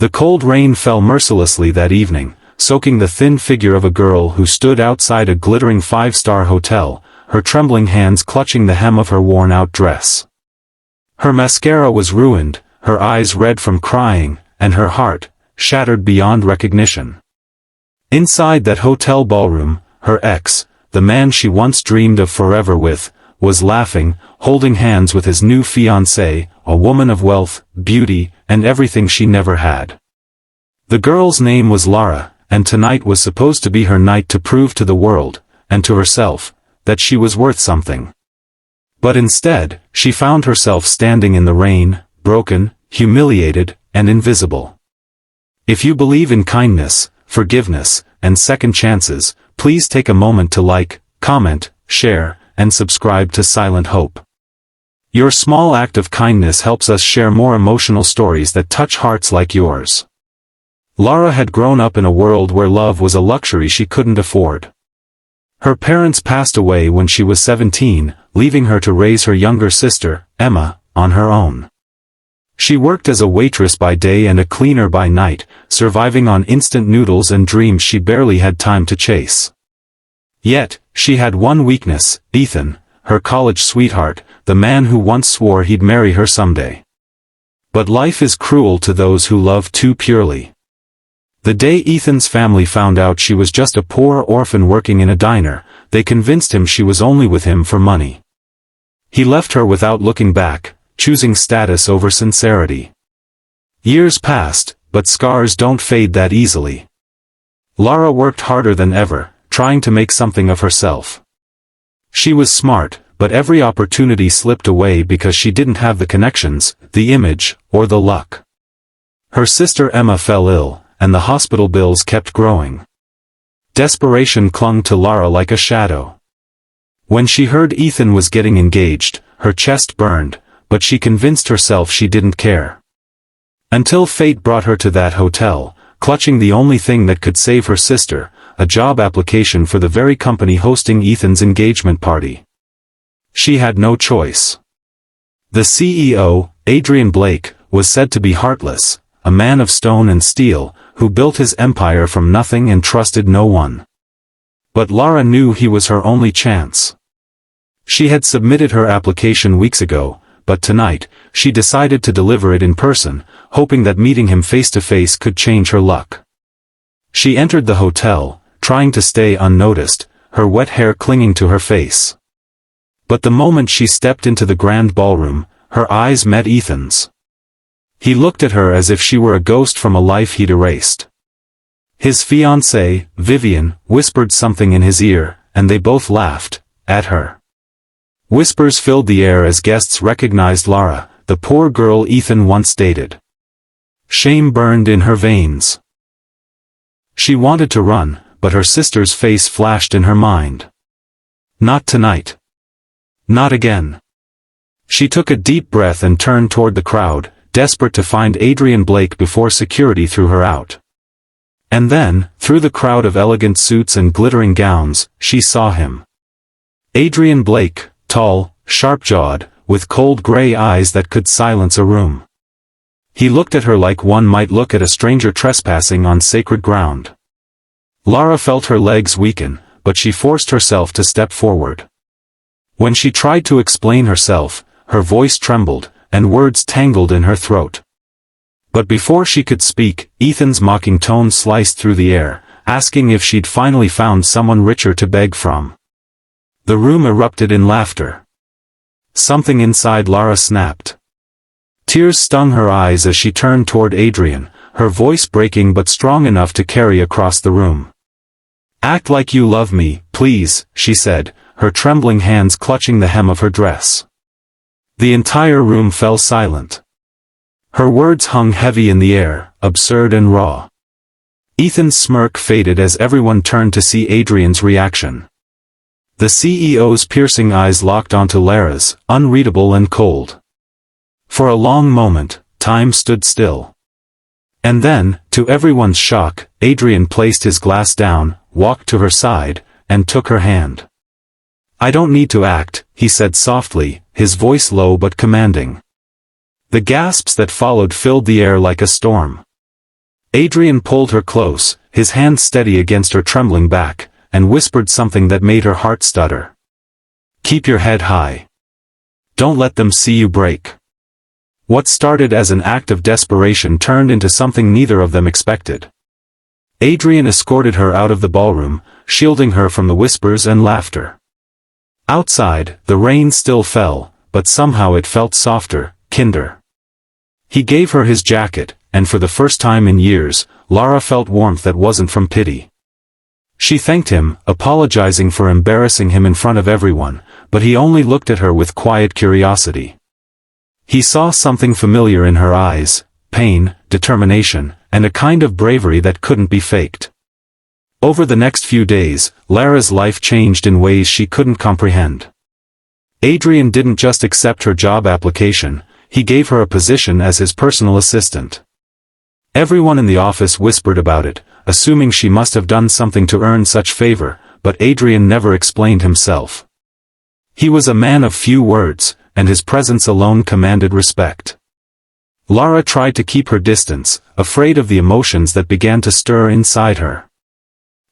The cold rain fell mercilessly that evening, soaking the thin figure of a girl who stood outside a glittering five-star hotel, her trembling hands clutching the hem of her worn-out dress. Her mascara was ruined, her eyes red from crying, and her heart, shattered beyond recognition. Inside that hotel ballroom, her ex, the man she once dreamed of forever with, was laughing, holding hands with his new fiancée, a woman of wealth, beauty, and everything she never had. The girl's name was Lara, and tonight was supposed to be her night to prove to the world, and to herself, that she was worth something. But instead, she found herself standing in the rain, broken, humiliated, and invisible. If you believe in kindness, forgiveness, and second chances, please take a moment to like, comment, share, and subscribe to Silent Hope. Your small act of kindness helps us share more emotional stories that touch hearts like yours. Lara had grown up in a world where love was a luxury she couldn't afford. Her parents passed away when she was 17, leaving her to raise her younger sister, Emma, on her own. She worked as a waitress by day and a cleaner by night, surviving on instant noodles and dreams she barely had time to chase. Yet, she had one weakness, Ethan, her college sweetheart, the man who once swore he'd marry her someday. But life is cruel to those who love too purely. The day Ethan's family found out she was just a poor orphan working in a diner, they convinced him she was only with him for money. He left her without looking back, choosing status over sincerity. Years passed, but scars don't fade that easily. Lara worked harder than ever, trying to make something of herself. She was smart, but every opportunity slipped away because she didn't have the connections, the image, or the luck. Her sister Emma fell ill, and the hospital bills kept growing. Desperation clung to Lara like a shadow. When she heard Ethan was getting engaged, her chest burned, but she convinced herself she didn't care. Until fate brought her to that hotel, clutching the only thing that could save her sister, a job application for the very company hosting Ethan's engagement party. She had no choice. The CEO, Adrian Blake, was said to be heartless, a man of stone and steel, who built his empire from nothing and trusted no one. But Lara knew he was her only chance. She had submitted her application weeks ago, but tonight, she decided to deliver it in person, hoping that meeting him face-to-face could change her luck. She entered the hotel, trying to stay unnoticed, her wet hair clinging to her face. But the moment she stepped into the grand ballroom, her eyes met Ethan's. He looked at her as if she were a ghost from a life he'd erased. His fiancée, Vivian, whispered something in his ear, and they both laughed, at her. Whispers filled the air as guests recognized Lara, the poor girl Ethan once dated. Shame burned in her veins. She wanted to run, but her sister's face flashed in her mind. Not tonight. Not again. She took a deep breath and turned toward the crowd, desperate to find Adrian Blake before security threw her out. And then, through the crowd of elegant suits and glittering gowns, she saw him. Adrian Blake, tall, sharp-jawed, with cold gray eyes that could silence a room. He looked at her like one might look at a stranger trespassing on sacred ground. Lara felt her legs weaken, but she forced herself to step forward. When she tried to explain herself, her voice trembled, and words tangled in her throat. But before she could speak, Ethan's mocking tone sliced through the air, asking if she'd finally found someone richer to beg from. The room erupted in laughter. Something inside Lara snapped. Tears stung her eyes as she turned toward Adrian, her voice breaking but strong enough to carry across the room. "Act like you love me, please," she said, her trembling hands clutching the hem of her dress. The entire room fell silent. Her words hung heavy in the air, absurd and raw. Ethan's smirk faded as everyone turned to see Adrian's reaction. The CEO's piercing eyes locked onto Lara's, unreadable and cold. For a long moment, time stood still. And then, to everyone's shock, Adrian placed his glass down, walked to her side, and took her hand. "I don't need to act," he said softly, his voice low but commanding. The gasps that followed filled the air like a storm. Adrian pulled her close, his hand steady against her trembling back, and whispered something that made her heart stutter. "Keep your head high. Don't let them see you break." What started as an act of desperation turned into something neither of them expected. Adrian escorted her out of the ballroom, shielding her from the whispers and laughter. Outside, the rain still fell, but somehow it felt softer, kinder. He gave her his jacket, and for the first time in years, Lara felt warmth that wasn't from pity. She thanked him, apologizing for embarrassing him in front of everyone, but he only looked at her with quiet curiosity. He saw something familiar in her eyes, pain, determination, and a kind of bravery that couldn't be faked. Over the next few days, Lara's life changed in ways she couldn't comprehend. Adrian didn't just accept her job application, he gave her a position as his personal assistant. Everyone in the office whispered about it, assuming she must have done something to earn such favor, but Adrian never explained himself. He was a man of few words, and his presence alone commanded respect. Lara tried to keep her distance, afraid of the emotions that began to stir inside her.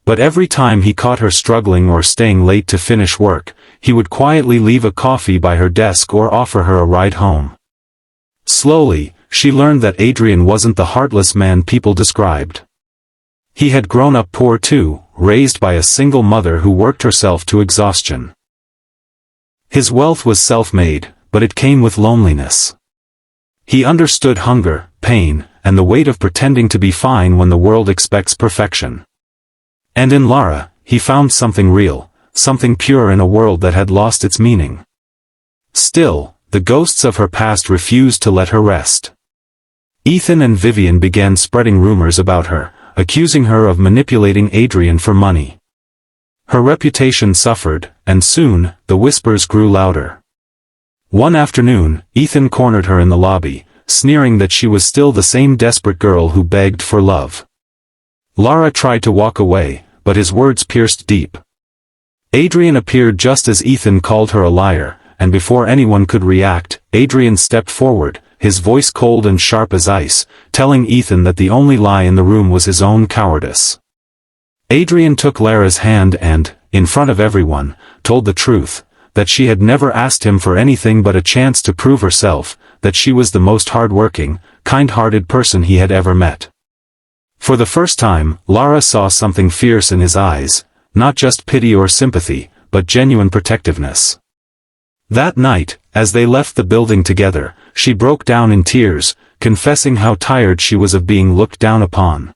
But every time he caught her struggling or staying late to finish work, he would quietly leave a coffee by her desk or offer her a ride home. Slowly, she learned that Adrian wasn't the heartless man people described. He had grown up poor too, raised by a single mother who worked herself to exhaustion. His wealth was self-made, but it came with loneliness. He understood hunger, pain, and the weight of pretending to be fine when the world expects perfection. And in Lara, he found something real, something pure in a world that had lost its meaning. Still, the ghosts of her past refused to let her rest. Ethan and Vivian began spreading rumors about her, accusing her of manipulating Adrian for money. Her reputation suffered, and soon, the whispers grew louder. One afternoon, Ethan cornered her in the lobby, sneering that she was still the same desperate girl who begged for love. Lara tried to walk away, but his words pierced deep. Adrian appeared just as Ethan called her a liar, and before anyone could react, Adrian stepped forward, his voice cold and sharp as ice, telling Ethan that the only lie in the room was his own cowardice. Adrian took Lara's hand and, in front of everyone, told the truth, that she had never asked him for anything but a chance to prove herself, that she was the most hard-working, kind-hearted person he had ever met. For the first time, Lara saw something fierce in his eyes, not just pity or sympathy, but genuine protectiveness. That night, as they left the building together, she broke down in tears, confessing how tired she was of being looked down upon.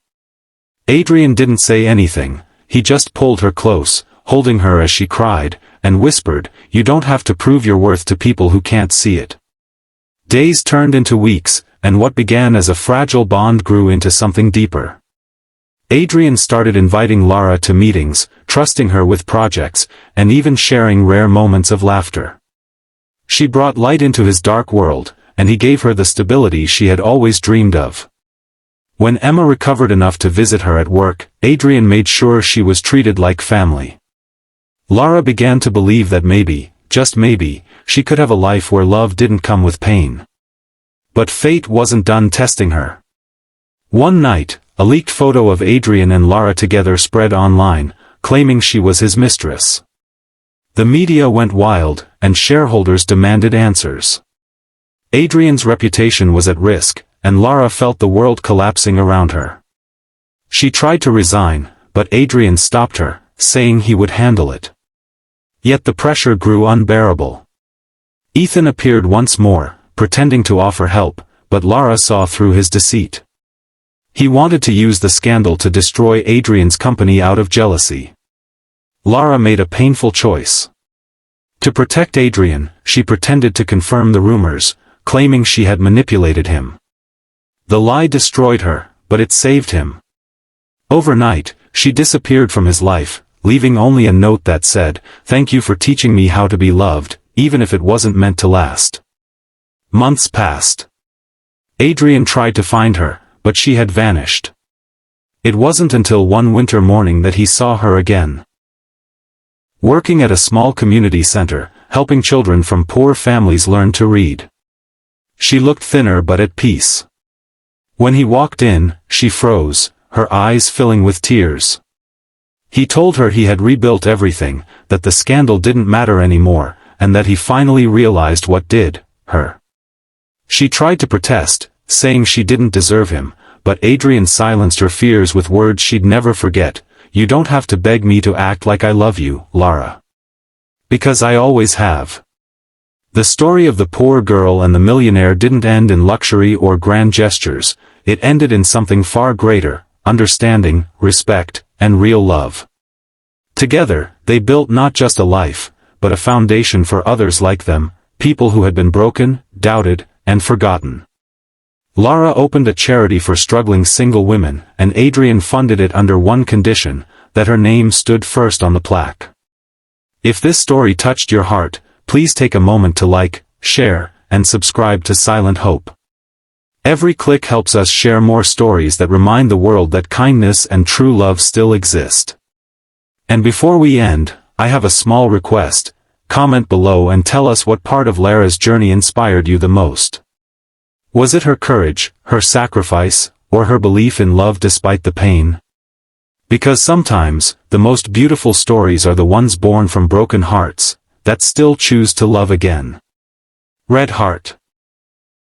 Adrian didn't say anything, he just pulled her close, holding her as she cried, and whispered, "You don't have to prove your worth to people who can't see it." Days turned into weeks, and what began as a fragile bond grew into something deeper. Adrian started inviting Lara to meetings, trusting her with projects, and even sharing rare moments of laughter. She brought light into his dark world, and he gave her the stability she had always dreamed of. When Emma recovered enough to visit her at work, Adrian made sure she was treated like family. Lara began to believe that maybe, just maybe, she could have a life where love didn't come with pain. But fate wasn't done testing her. One night, a leaked photo of Adrian and Lara together spread online, claiming she was his mistress. The media went wild, and shareholders demanded answers. Adrian's reputation was at risk, and Lara felt the world collapsing around her. She tried to resign, but Adrian stopped her, saying he would handle it. Yet the pressure grew unbearable. Ethan appeared once more, pretending to offer help, but Lara saw through his deceit. He wanted to use the scandal to destroy Adrian's company out of jealousy. Lara made a painful choice. To protect Adrian, she pretended to confirm the rumors, claiming she had manipulated him. The lie destroyed her, but it saved him. Overnight, she disappeared from his life, leaving only a note that said, "Thank you for teaching me how to be loved, even if it wasn't meant to last." Months passed. Adrian tried to find her, but she had vanished. It wasn't until one winter morning that he saw her again. Working at a small community center, helping children from poor families learn to read. She looked thinner but at peace. When he walked in, she froze, her eyes filling with tears. He told her he had rebuilt everything, that the scandal didn't matter anymore, and that he finally realized what did her. She tried to protest, saying she didn't deserve him, but Adrian silenced her fears with words she'd never forget. You don't have to beg me to act like I love you, Lara. Because I always have. The story of the poor girl and the millionaire didn't end in luxury or grand gestures, it ended in something far greater, understanding, respect, and real love. Together, they built not just a life, but a foundation for others like them, people who had been broken, doubted, and forgotten. Lara opened a charity for struggling single women, and Adrian funded it under one condition, that her name stood first on the plaque. If this story touched your heart, please take a moment to like, share, and subscribe to Silent Hope. Every click helps us share more stories that remind the world that kindness and true love still exist. And before we end, I have a small request. Comment below and tell us what part of Lara's journey inspired you the most. Was it her courage, her sacrifice, or her belief in love despite the pain? Because sometimes, the most beautiful stories are the ones born from broken hearts, that still choose to love again. Red Heart.